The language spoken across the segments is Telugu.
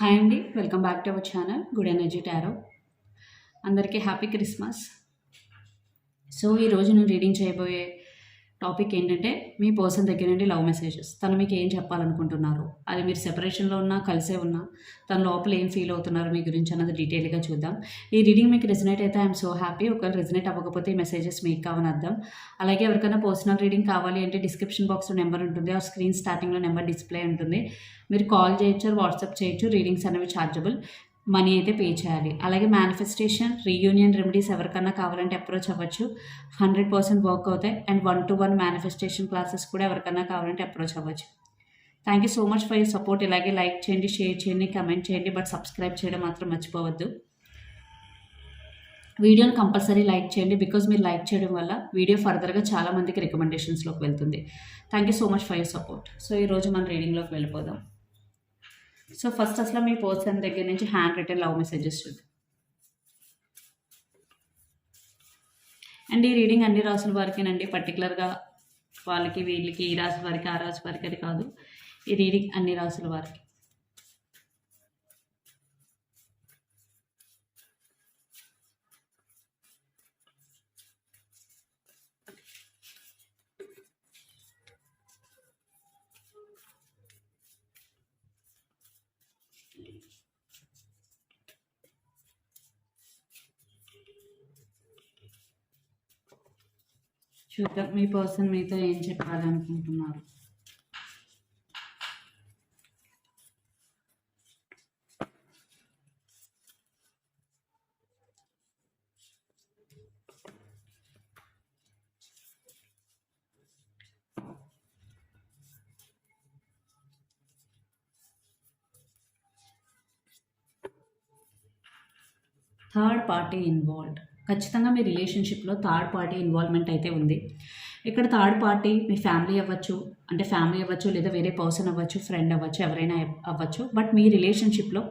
హాయ్ అండి. Welcome back to our channel good energy tarot. అందరికీ హ్యాపీ క్రిస్మస్. సో ఈరోజు నేను రీడింగ్ చేయబోయే టాపిక్ ఏంటంటే మీ పర్సన్ దగ్గర నుండి లవ్ మెసేజెస్. తను మీకు ఏం చెప్పాలనుకుంటున్నారు, అది మీరు సెపరేషన్లో ఉన్నా కలిసే ఉన్నా తన లోపల ఏం ఫీల్ అవుతున్నారు మీ గురించి అన్నది డీటెయిల్గా చూద్దాం. ఈ రీడింగ్ మీకు రెజనేట్ అయితే ఐఎమ్ సో హ్యాపీ. ఒకవేళ రెజనేట్ అవ్వకపోతే ఈ మెసేజెస్ మీకు కావని అర్థం. అలాగే ఎవరికైనా పర్సనల్ రీడింగ్ కావాలి అంటే డిస్క్రిప్షన్ బాక్స్లో నెంబర్ ఉంటుంది, ఆ స్క్రీన్ స్టార్టింగ్లో నెంబర్ డిస్ప్లే ఉంటుంది. మీరు కాల్ చేయొచ్చు, వాట్సాప్ చేయొచ్చు. రీడింగ్స్ అనేవి ఛార్జబుల్, మనీ అయితే పే చేయాలి. అలాగే మేనిఫెస్టేషన్, రీయూనియన్ రెమెడీస్ ఎవరికన్నా కావాలంటే అప్రోచ్ అవ్వచ్చు. 100% వర్క్ అవుతాయి. అండ్ 1-to-1 మేనిఫెస్టేషన్ క్లాసెస్ కూడా ఎవరికన్నా కావాలంటే అప్రోచ్ అవ్వచ్చు. Thank you so much for your support. ఇలాగే లైక్ చేయండి, షేర్ చేయండి, కమెంట్ చేయండి, బట్ సబ్స్క్రైబ్ చేయడం మాత్రం మర్చిపోవద్దు. వీడియోని కంపల్సరీ లైక్ చేయండి, బికాజ్ మీరు లైక్ చేయడం వల్ల వీడియో ఫర్దర్గా చాలామందికి రికమెండేషన్స్లోకి వెళ్తుంది. Thank you so much for your support. So ఈరోజు మన రీడింగ్లోకి వెళ్ళిపోదాం. సో ఫస్ట్ అసలు మీ పర్సన్ దగ్గర నుంచి హ్యాండ్ రిటర్న్ లవ్ మెసేజెస్ చూద్దాం. అండ్ ఈ రీడింగ్ అన్ని రాసుల వారికేనండి, పర్టికులర్గా వాళ్ళకి వీళ్ళకి ఈ రాశి వారికి ఆ రాశి వారికి అది కాదు. ఈ రీడింగ్ అన్ని రాసుల వారికి. చూద్దాం మీ పర్సన్ మీతో ఏం చెప్పాలనుకుంటున్నారు. Third party involved. ఖచ్చితంగా మీ రిలేషన్షిప్లో థర్డ్ పార్టీ ఇన్వాల్వ్మెంట్ అయితే ఉంది. ఇక్కడ థర్డ్ పార్టీ మీ ఫ్యామిలీ అవ్వచ్చు, అంటే ఫ్యామిలీ అవ్వచ్చు, లేదా వేరే పర్సన్ అవ్వచ్చు, ఫ్రెండ్ అవ్వచ్చు, ఎవరైనా అవ్వచ్చు. బట్ మీ రిలేషన్షిప్లో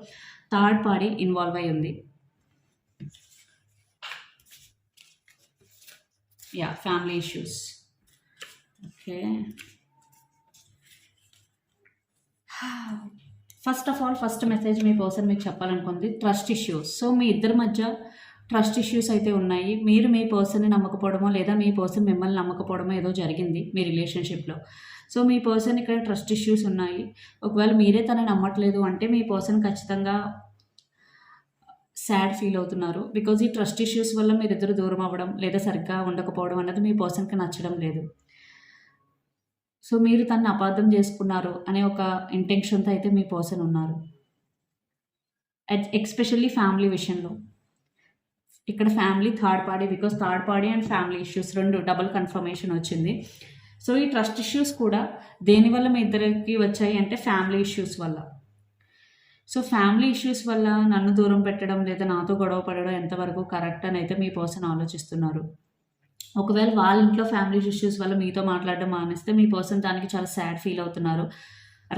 థర్డ్ పార్టీ ఇన్వాల్వ్ అయి ఉంది. Family issues. Okay, first message మీ పర్సన్ మీకు చెప్పాలనుకుంది ట్రస్ట్ ఇష్యూస్. సో మీ ఇద్దరి మధ్య ట్రస్ట్ ఇష్యూస్ అయితే ఉన్నాయి. మీరు మీ పర్సన్ని నమ్మకపోవడమో, లేదా మీ పర్సన్ మిమ్మల్ని నమ్మకపోవడమో ఏదో జరిగింది మీ రిలేషన్షిప్లో. సో మీ పర్సన్ ఇక్కడ ట్రస్ట్ ఇష్యూస్ ఉన్నాయి. ఒకవేళ మీరే తనని నమ్మట్లేదు అంటే మీ పర్సన్ ఖచ్చితంగా సాడ్ ఫీల్ అవుతున్నారు. బికాజ్ ఈ ట్రస్ట్ ఇష్యూస్ వల్ల మీరిద్దరు దూరం అవ్వడం, లేదా సరిగ్గా ఉండకపోవడం అన్నది మీ పర్సన్కి నచ్చడం లేదు. సో మీరు తనని అపార్థం చేసుకున్నారు అనే ఒక ఇంటెన్షన్తో అయితే మీ పర్సన్ ఉన్నారు. ఎక్స్పెషల్లీ ఫ్యామిలీ విషయంలో. ఇక్కడ family third party, because third party and family issues రెండు డబుల్ కన్ఫర్మేషన్ వచ్చింది. సో ఈ ట్రస్ట్ ఇష్యూస్ కూడా దేనివల్ల మీ ఇద్దరికి వచ్చాయి అంటే ఫ్యామిలీ ఇష్యూస్ వల్ల. సో ఫ్యామిలీ ఇష్యూస్ వల్ల నన్ను దూరం పెట్టడం, లేదా నాతో గొడవ పడడం ఎంతవరకు కరెక్ట్ అని అయితే మీ పర్సన్ ఆలోచిస్తున్నారు. ఒకవేళ వాళ్ళ ఇంట్లో ఫ్యామిలీ ఇష్యూస్ వల్ల మీతో మాట్లాడడం మానేస్తే మీ పర్సన్ దానికి చాలా సాడ్ ఫీల్ అవుతున్నారు.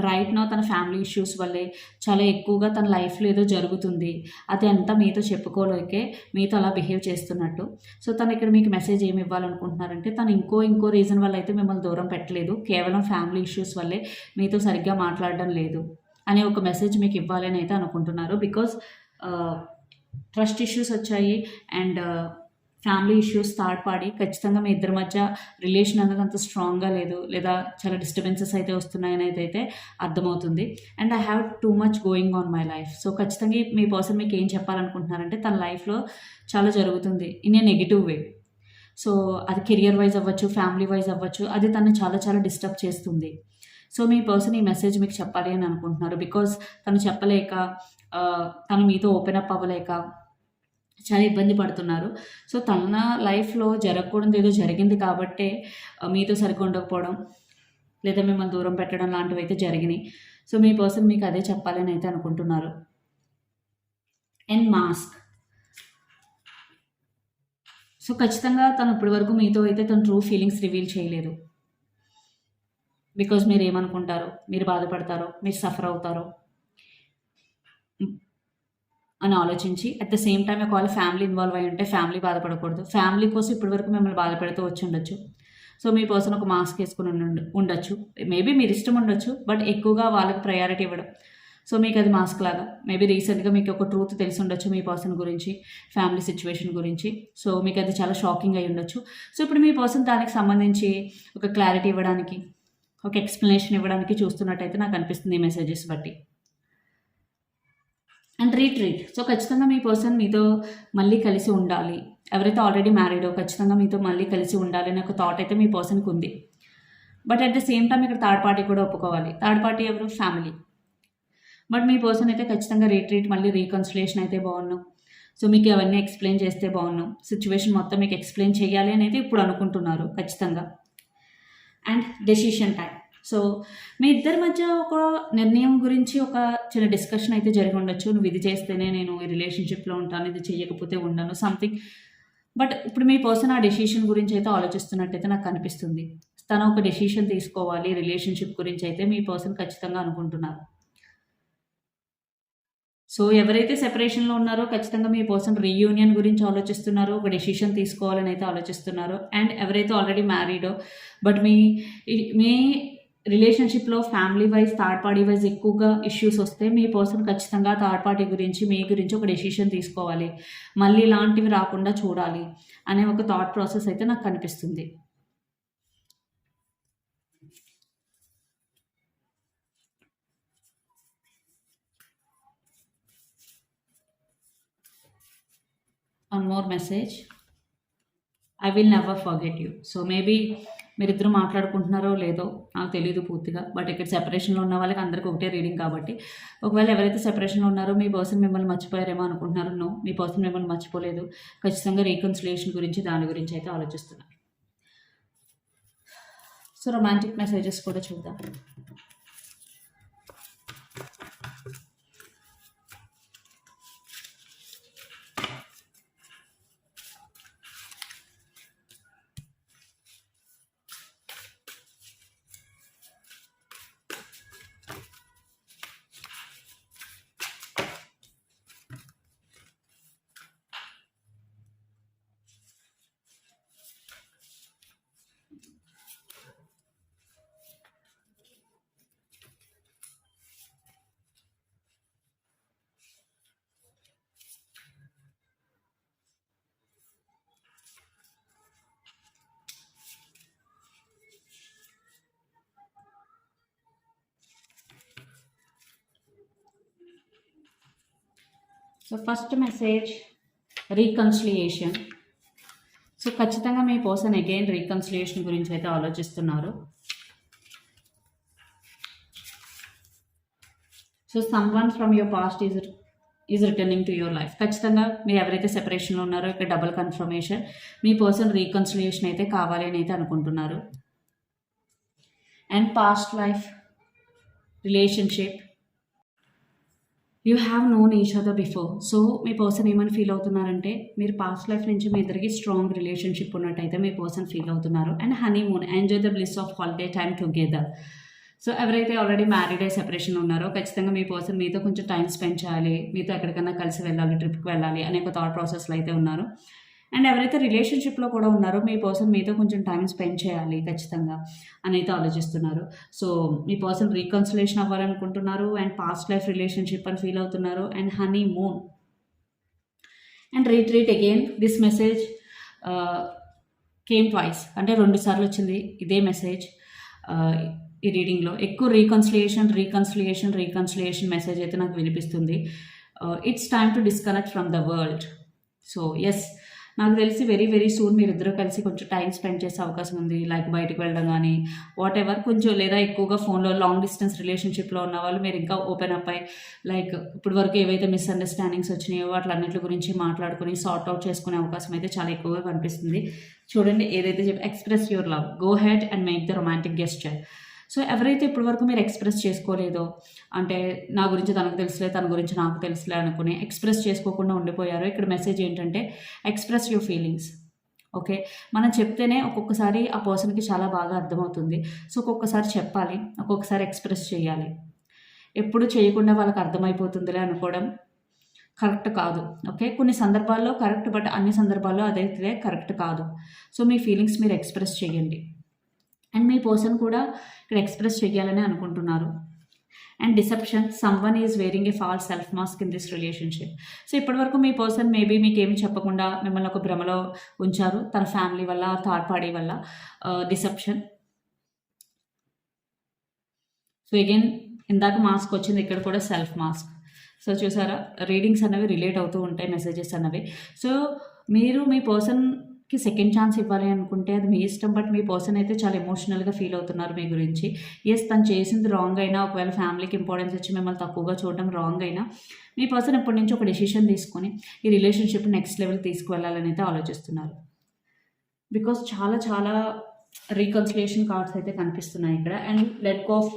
రైట్ నో తన ఫ్యామిలీ ఇష్యూస్ వల్లే చాలా ఎక్కువగా తన లైఫ్లో ఏదో జరుగుతుంది, అది అంతా మీతో చెప్పుకోలేకే మీతో అలా బిహేవ్ చేస్తున్నట్టు. సో తను ఇక్కడ మీకు మెసేజ్ ఏమి ఇవ్వాలనుకుంటున్నారంటే తను ఇంకో రీజన్ వల్ల అయితే మిమ్మల్ని దూరం పెట్టలేదు, కేవలం ఫ్యామిలీ ఇష్యూస్ వల్లే మీతో సరిగ్గా మాట్లాడడం లేదు అనే ఒక మెసేజ్ మీకు ఇవ్వాలని అయితే అనుకుంటున్నారు. బికాజ్ ట్రస్ట్ ఇష్యూస్ వచ్చాయి and family issues third party. ఖచ్చితంగా మీ ఇద్దరి మధ్య రిలేషన్ అనేది అంత స్ట్రాంగ్గా లేదు, లేదా చాలా డిస్టర్బెన్సెస్ అయితే వస్తున్నాయని అయితే అర్థమవుతుంది. And I have too much going on my life. So ఖచ్చితంగా మీ పర్సన్ మీకు ఏం చెప్పాలనుకుంటున్నారంటే తన లైఫ్లో చాలా జరుగుతుంది in a negative way. So అది కెరియర్ వైజ్ అవ్వచ్చు, ఫ్యామిలీ వైజ్ అవ్వచ్చు, అది తను చాలా చాలా డిస్టర్బ్ చేస్తుంది. సో మీ పర్సన్ ఈ మెసేజ్ మీకు చెప్పాలి అని అనుకుంటున్నారు. బికాజ్ తను చెప్పలేక, తను మీతో ఓపెన్ అప్ అవ్వలేక చాలా ఇబ్బంది పడుతున్నారు. సో తన లైఫ్లో జరగకూడదు ఏదో జరిగింది కాబట్టే మీతో సరిగ్గా ఉండకపోవడం, లేదా మిమ్మల్ని దూరం పెట్టడం లాంటివి అయితే జరిగినాయి. సో మీ పర్సన్ మీకు అదే చెప్పాలని అయితే అనుకుంటున్నారు. And mask. సో ఖచ్చితంగా తను ఇప్పటి వరకు మీతో అయితే తన ట్రూ ఫీలింగ్స్ రివీల్ చేయలేదు. బికాజ్ మీరు ఏమనుకుంటారో, మీరు బాధపడతారో, మీరు సఫర్ అవుతారో అని ఆలోచించి, అట్ ద సేమ్ టైం ఒకవేళ ఫ్యామిలీ ఇన్వాల్వ్ అయి ఉంటే ఫ్యామిలీ బాధపడకూడదు, ఫ్యామిలీ కోసం ఇప్పటివరకు మిమ్మల్ని బాధపెడుతూ వచ్చి ఉండొచ్చు. సో మీ పర్సన్ ఒక మాస్క్ వేసుకుని ఉండొచ్చు. మేబీ మీరు ఇష్టం ఉండొచ్చు, బట్ ఎక్కువగా వాళ్ళకి ప్రయారిటీ ఇవ్వడం, సో మీకు అది మాస్క్ లాగా మేబీ రీసెంట్గా మీకు ఒక ట్రూత్ తెలిసి ఉండొచ్చు మీ పర్సన్ గురించి, ఫ్యామిలీ సిచ్యువేషన్ గురించి. సో మీకు అది చాలా షాకింగ్ అయి ఉండొచ్చు. సో ఇప్పుడు మీ పర్సన్ దానికి సంబంధించి ఒక క్లారిటీ ఇవ్వడానికి, ఒక ఎక్స్ప్లెనేషన్ ఇవ్వడానికి చూస్తున్నట్టయితే నాకు అనిపిస్తుంది ఈ మెసేజెస్ బట్టి. And retreat. సో ఖచ్చితంగా మీ పర్సన్ మీతో మళ్ళీ కలిసి ఉండాలి. ఎవరైతే ఆల్రెడీ మ్యారీడో ఖచ్చితంగా మీతో మళ్ళీ కలిసి ఉండాలి అనే ఒక థాట్ అయితే మీ పర్సన్కి ఉంది. But at the same time ఇక్కడ థర్డ్ పార్టీ కూడా ఒప్పుకోవాలి. థర్డ్ పార్టీ ఎవరు? ఫ్యామిలీ. బట్ మీ పర్సన్ అయితే ఖచ్చితంగా రీట్రీట్, మళ్ళీ రీకన్సిలేషన్ అయితే బాగున్నాం. సో మీకు అవన్నీ ఎక్స్ప్లెయిన్ చేస్తే బాగున్నాం, సిచ్యువేషన్ మొత్తం మీకు ఎక్స్ప్లెయిన్ చేయాలి అని అయితే ఇప్పుడు అనుకుంటున్నారు ఖచ్చితంగా. And decision time. సో మీ ఇద్దరి మధ్య ఒక నిర్ణయం గురించి ఒక చిన్న డిస్కషన్ అయితే జరిగి ఉండొచ్చు. నువ్వు ఇది చేస్తేనే నేను ఈ రిలేషన్షిప్లో ఉంటాను, ఇది చేయకపోతే ఉండను, సంథింగ్. బట్ ఇప్పుడు మీ పర్సన్ ఆ డెసిషన్ గురించి అయితే ఆలోచిస్తున్నట్టయితే నాకు అనిపిస్తుంది. తను ఒక డెసిషన్ తీసుకోవాలి రిలేషన్షిప్ గురించి అయితే మీ పర్సన్ ఖచ్చితంగా అనుకుంటున్నారు. సో ఎవరైతే సెపరేషన్లో ఉన్నారో ఖచ్చితంగా మీ పర్సన్ రీయూనియన్ గురించి ఆలోచిస్తున్నారో, ఒక డెసిషన్ తీసుకోవాలని అయితే ఆలోచిస్తున్నారు. అండ్ ఎవరైతే ఆల్రెడీ మ్యారీడో బట్ మీ రిలేషన్షిప్లో family wise, third party wise ఎక్కువగా ఇష్యూస్ వస్తే మీ పర్సన్ ఖచ్చితంగా థర్డ్ పార్టీ గురించి, మీ గురించి ఒక డెసిషన్ తీసుకోవాలి, మళ్ళీ ఇలాంటివి రాకుండా చూడాలి అనే ఒక థాట్ ప్రాసెస్ అయితే నాకు కనిపిస్తుంది. One more message, I will never forget you. So maybe మీరిద్దరు మాట్లాడుకుంటున్నారో లేదో నాకు తెలియదు పూర్తిగా. బట్ ఇక్కడ సెపరేషన్లో ఉన్న వాళ్ళకి అందరికీ ఒకటే రీడింగ్ కాబట్టి, ఒకవేళ ఎవరైతే సెపరేషన్లో ఉన్నారో మీ పర్సన్ మిమ్మల్ని మర్చిపోయారేమో అనుకుంటున్నారు. నో, మీ పర్సన్ మిమ్మల్ని మర్చిపోలేదు. ఖచ్చితంగా రీకన్సిలేషన్ గురించి, దాని గురించి అయితే ఆలోచిస్తున్నారు. సో రొమాంటిక్ మెసేజెస్ కూడా చూద్దాం. So first message, reconciliation. So ఖచ్చితంగా మీ పర్సన్ అగైన్ రీకన్సిలియేషన్ గురించి అయితే ఆలోచిస్తున్నారు. So someone from your past is returning to your life. ఖచ్చితంగా మీరు ఎవరైతే సెపరేషన్లో ఉన్నారో ఇక్కడ డబుల్ కన్ఫర్మేషన్, మీ పర్సన్ రీకన్సిలియేషన్ అయితే కావాలి అని అయితే అనుకుంటున్నారు. And past life relationship, you have known each other before. So మీ పర్సన్ ఏమని ఫీల్ అవుతున్నారంటే, మీరు పాస్ట్ లైఫ్ నుంచి మీ ఇద్దరికి స్ట్రాంగ్ రిలేషన్షిప్ ఉన్నట్టయితే మీ పర్సన్ ఫీల్ అవుతున్నారు. And honeymoon, enjoy the bliss of holiday time together. So ఎవరైతే ఆల్రెడీ మ్యారీడ్ అయ్యి సెపరేషన్ ఉన్నారో ఖచ్చితంగా మీ పర్సన్ మీతో కొంచెం టైం స్పెండ్ చేయాలి, మీతో ఎక్కడికైనా కలిసి వెళ్ళాలి, ట్రిప్కి వెళ్ళాలి అనే ఒక థాట్ ప్రాసెస్లో అయితే ఉన్నారు. అండ్ ఎవరైతే రిలేషన్షిప్లో కూడా ఉన్నారో మీ పర్సన్ మీతో కొంచెం టైం స్పెండ్ చేయాలి ఖచ్చితంగా అని అయితే ఆలోచిస్తున్నారు. సో మీ పర్సన్ రీకన్సిలేషన్ అవ్వాలనుకుంటున్నారు అండ్ పాస్ట్ లైఫ్ రిలేషన్షిప్ అని ఫీల్ అవుతున్నారు. And honeymoon and retreat again. This message came twice, అంటే 2 సార్లు వచ్చింది ఇదే మెసేజ్ ఈ రీడింగ్లో. ఎక్కువ రీకన్సిలియేషన్ మెసేజ్ అయితే నాకు వినిపిస్తుంది. It's time to disconnect from the world. So yes, నాకు తెలిసి వెరీ వెరీ సూన్ మీరిద్దరూ కలిసి కొంచెం టైం స్పెండ్ చేసే అవకాశం ఉంది. లైక్ బయటకు వెళ్ళడం కానీ వాట్ ఎవర్, కొంచెం లేదా ఎక్కువగా ఫోన్లో లాంగ్ డిస్టెన్స్ రిలేషన్షిప్లో ఉన్న వాళ్ళు మీరు ఇంకా ఓపెన్ అప్ అయ్యి లైక్ ఇప్పుడు వరకు ఏవైతే మిస్అండర్స్టాండింగ్స్ వచ్చినాయో వాటిలన్నిటి గురించి మాట్లాడుకుని సార్ట్ అవుట్ చేసుకునే అవకాశం అయితే చాలా ఎక్కువగా కనిపిస్తుంది. చూడండి, ఏదైతే express your love, go head and make the romantic gesture. So ఎవరైతే ఇప్పటి వరకు మీరు ఎక్స్ప్రెస్ చేసుకోలేదో, అంటే నా గురించి తనకు తెలుసులే, తన గురించి నాకు తెలుసులే అనుకుని ఎక్స్ప్రెస్ చేసుకోకుండా ఉండిపోయారో, ఇక్కడ మెసేజ్ ఏంటంటే ఎక్స్ప్రెస్ యువర్ ఫీలింగ్స్. ఓకే, మనం చెప్తేనే ఒక్కొక్కసారి ఆ పర్సన్కి చాలా బాగా అర్థమవుతుంది. సో ఒక్కొక్కసారి చెప్పాలి, ఒక్కొక్కసారి ఎక్స్ప్రెస్ చేయాలి. ఎప్పుడు చేయకుండా వాళ్ళకి అర్థమైపోతుందిలే అనుకోవడం కరెక్ట్ కాదు. ఓకే, కొన్ని సందర్భాల్లో కరెక్ట్, బట్ అన్ని సందర్భాల్లో అదైతే కరెక్ట్ కాదు. సో మీ ఫీలింగ్స్ మీరు ఎక్స్ప్రెస్ చేయండి. అండ్ మీ పర్సన్ కూడా ఇక్కడ ఎక్స్ప్రెస్ చేయాలని అనుకుంటున్నారు. And deception, someone is wearing a false self mask in this relationship. So ఇప్పటివరకు మీ పర్సన్ మేబీ మీకు ఏమి చెప్పకుండా మిమ్మల్ని ఒక భ్రమలో ఉంచారు, తన ఫ్యామిలీ వల్ల, థర్డ్ పార్టీ వల్ల. డిసెప్షన్. సో అగైన్ ఇందాక మాస్క్ వచ్చింది, ఇక్కడ కూడా సెల్ఫ్ మాస్క్. సో చూసారా, రీడింగ్స్ అనేవి రిలేట్ అవుతూ ఉంటాయి, మెసేజెస్ అనేవి. సో మీరు మీ పర్సన్కి సెకండ్ ఛాన్స్ ఇవ్వాలి అనుకుంటే అది మీ ఇష్టం, బట్ మీ పర్సన్ అయితే చాలా ఎమోషనల్గా ఫీల్ అవుతున్నారు మీ గురించి. ఎస్, తను చేసింది రాంగ్ అయినా, ఒకవేళ ఫ్యామిలీకి ఇంపార్టెన్స్ ఇచ్చి మిమ్మల్ని తక్కువగా చూడడం రాంగ్ అయినా, మీ పర్సన్ ఇప్పటి నుంచి ఒక డెసిషన్ తీసుకొని ఈ రిలేషన్షిప్ నెక్స్ట్ లెవెల్కి తీసుకువెళ్ళాలని అయితే ఆలోచిస్తున్నారు. బికాస్ చాలా చాలా రీకన్సిలియేషన్ కార్డ్స్ అయితే కనిపిస్తున్నాయి ఇక్కడ. And let go of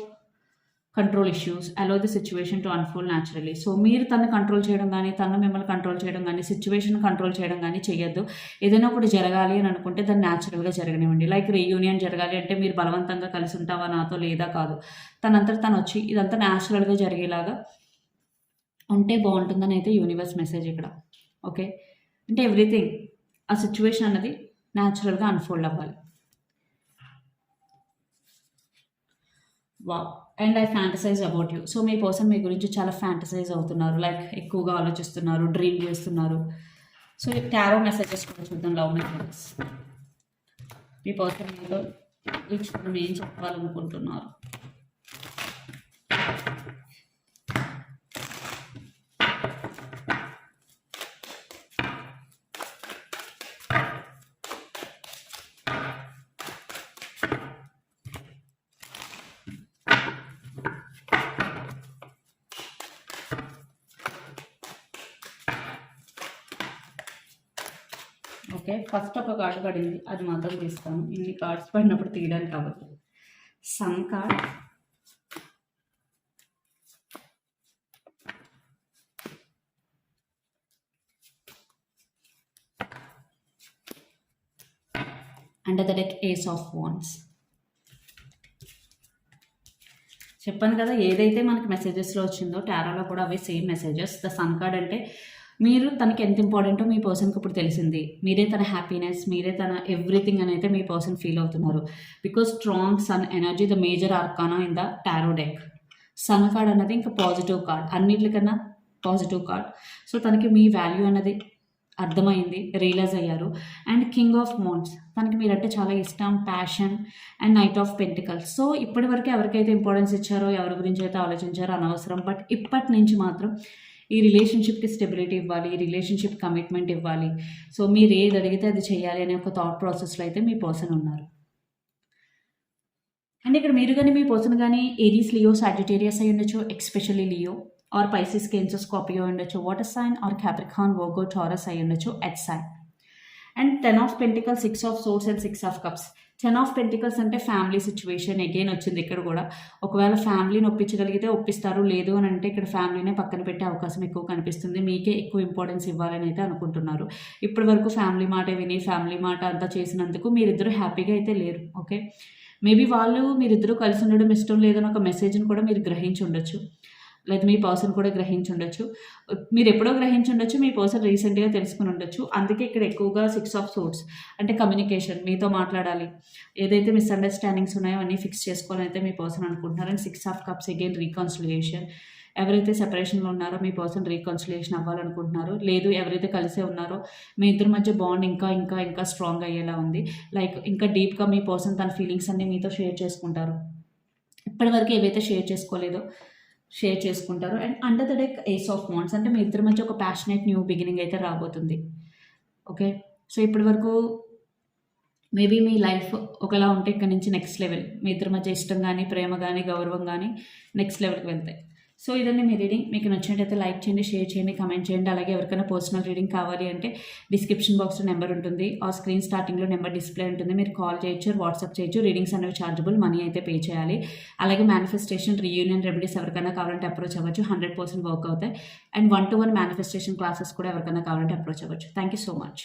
control issues, allow the situation to unfold naturally. So మీరు తను కంట్రోల్ చేయడం కానీ, తను మిమ్మల్ని కంట్రోల్ చేయడం కానీ, సిచ్యువేషన్ కంట్రోల్ చేయడం కానీ చేయొద్దు. ఏదైనా ఒకటి జరగాలి అని అనుకుంటే దాన్ని న్యాచురల్గా జరగనివ్వండి. లైక్ రీయూనియన్ జరగాలి అంటే మీరు బలవంతంగా కలిసి ఉంటావా నాతో, లేదా కాదు. తనంతట తను వచ్చి ఇదంతా న్యాచురల్గా జరిగేలాగా ఉంటే బాగుంటుందని అయితే యూనివర్స్ మెసేజ్ ఇక్కడ. ఓకే, అంటే ఎవ్రీథింగ్, ఆ సిచ్యువేషన్ అన్నది న్యాచురల్గా అన్ఫోల్డ్ అవ్వాలి. వా and I fantasize about you. So మీ పర్సన్ మీ గురించి చాలా ఫ్యాంటసైజ్ అవుతున్నారు, లైక్ ఎక్కువగా ఆలోచిస్తున్నారు, డ్రీమ్ చేస్తున్నారు. సో టారో మెసేజెస్ కూడా చూద్దాం. లవ్ మెసేజెస్, మీ పర్సన్ మీతో ఈ క్షణం ఏం చెప్పాలనుకుంటున్నారు. ఓకే, ఫస్ట్ ఒక కార్డ్ పడింది, అది మాత్రం తీస్తాను. ఇన్ని కార్డ్స్ పడినప్పుడు తీయడానికి అవ్వదు. Sun card, under the deck ace of wands. చెప్పాను కదా, ఏదైతే మనకి మెసేజెస్లో వచ్చిందో టారోలో కూడా అవే same messages. The sun card అంటే మీరు తనకి ఎంత ఇంపార్టెంటో మీ పర్సన్కి ఇప్పుడు తెలిసింది. మీరే తన హ్యాపీనెస్, మీరే తన ఎవ్రీథింగ్ అని అయితే మీ పర్సన్ ఫీల్ అవుతున్నారు. Because strong sun energy, the major arcana in the tarot deck. Sun card అన్నది ఇంకా పాజిటివ్ కార్డ్, అన్నిటికన్నా పాజిటివ్ కార్డ్. సో తనకి మీ వాల్యూ అన్నది అర్థమైంది, రియలైజ్ అయ్యారు. అండ్ కింగ్ ఆఫ్ వాండ్స్, తనకి మీరంటే చాలా ఇష్టం, passion. And knight of pentacles. So ఇప్పటి వరకు ఎవరికైతే ఇంపార్టెన్స్ ఇచ్చారో, ఎవరి గురించి అయితే ఆలోచించారో అనవసరం, బట్ ఇప్పటి నుంచి మాత్రం ఈ రిలేషన్షిప్కి స్టెబిలిటీ ఇవ్వాలి, ఈ రిలేషన్షిప్ కమిట్మెంట్ ఇవ్వాలి. సో మీరు ఏది అడిగితే అది చేయాలి అనే ఒక థాట్ ప్రాసెస్లో అయితే మీ పర్సన్ ఉన్నారు. అండ్ ఇక్కడ మీరు కానీ మీ పర్సన్ కానీ ఏరీస్, లియో, సాజిటేరియస్ అయి ఉండొచ్చు, especially Leo, or Pisces, Cancer, Scorpio ఉండొచ్చు, water sign, or Capricorn, Virgo, Taurus అయి ఉండొచ్చు, earth sign. And 10 of pentacles, 6 of swords and 6 of cups. 10 of pentacles అంటే ఫ్యామిలీ సిచ్యువేషన్ అగైన్ వచ్చింది ఇక్కడ కూడా. ఒకవేళ ఫ్యామిలీని ఒప్పించగలిగితే ఒప్పిస్తారు, లేదు అని అంటే ఇక్కడ ఫ్యామిలీనే పక్కన పెట్టే అవకాశం ఎక్కువ కనిపిస్తుంది. మీకే ఎక్కువ ఇంపార్టెన్స్ ఇవ్వాలని అయితే అనుకుంటున్నారు. ఇప్పటి వరకు ఫ్యామిలీ మాట విని, ఫ్యామిలీ మాట అంతా చేసినందుకు మీరిద్దరూ హ్యాపీగా అయితే లేరు. ఓకే, మేబీ వాళ్ళు మీరిద్దరూ కలిసి ఉండడం ఇష్టం లేదని ఒక మెసేజ్ని కూడా మీరు గ్రహించి ఉండొచ్చు, లేదా మీ పర్సన్ కూడా గ్రహించి ఉండొచ్చు. మీరు ఎప్పుడో గ్రహించి ఉండొచ్చు, మీ పర్సన్ రీసెంట్గా తెలుసుకుని ఉండొచ్చు. అందుకే ఇక్కడ ఎక్కువగా 6 ఆఫ్ సోర్స్ అంటే కమ్యూనికేషన్, మీతో మాట్లాడాలి, ఏదైతే మిస్అండర్స్టాండింగ్స్ ఉన్నాయో అన్నీ ఫిక్స్ చేసుకోవాలని అయితే మీ పర్సన్ అనుకుంటున్నారు. And 6 of cups again reconciliation. ఎవరైతే సెపరేషన్లో ఉన్నారో మీ పర్సన్ రీకన్సిలియేషన్ అవ్వాలనుకుంటున్నారు, లేదు ఎవరైతే కలిసే ఉన్నారో మీ ఇద్దరి మధ్య బాండ్ ఇంకా ఇంకా ఇంకా స్ట్రాంగ్ అయ్యేలా ఉంది. లైక్ ఇంకా డీప్గా మీ పర్సన్ తన ఫీలింగ్స్ అన్నీ మీతో షేర్ చేసుకుంటారు. ఇప్పటివరకు ఏవైతే షేర్ చేసుకోలేదో షేర్ చేసుకుంటారు. And under the deck ace of wands అంటే మీ ఇద్దరి మధ్య ఒక ప్యాషనేట్ న్యూ బిగినింగ్ అయితే రాబోతుంది. ఓకే, సో ఇప్పటి వరకు మేబీ మీ లైఫ్ ఒకలా ఉంటే ఇక్కడ నుంచి నెక్స్ట్ లెవెల్, మీ ఇద్దరి మధ్య ఇష్టం కానీ, ప్రేమ కానీ, గౌరవం కానీ నెక్స్ట్ లెవెల్కి వెళ్తాయి. సో ఇదండి మీ రీడింగ్. మీకు నచ్చినట్టయితే లైక్ చేయండి, షేర్ చేయండి, కమెంట్ చేయండి. అలాగే ఎవరికైనా పర్సనల్ రీడింగ్ కావాలి అంటే డిస్క్రిప్షన్ బాక్స్లో నెంబర్ ఉంటుంది, ఆ స్క్రీన్ స్టార్టింగ్లో నెంబర్ డిస్ప్లే ఉంటుంది. మీరు కాల్ చేయొచ్చు, వాట్సాప్ చేయొచ్చు. రీడింగ్స్ అనేవి ఛార్జబుల్, మనీ అయితే పే చేయాలి. అలాగే మేనిఫెస్టేషన్, రీయూనియన్ రెమెడీస్ ఎవరికైనా కావాలంటే అప్రోచ్ అవ్వచ్చు, 100% వర్క్ అవుతాయి. అండ్ 1-to-1 మేనిఫెస్టేషన్ క్లాసెస్ కూడా ఎవరికైనా కావాలంటే అప్రోచ్ అవ్వచ్చు. Thank you so much.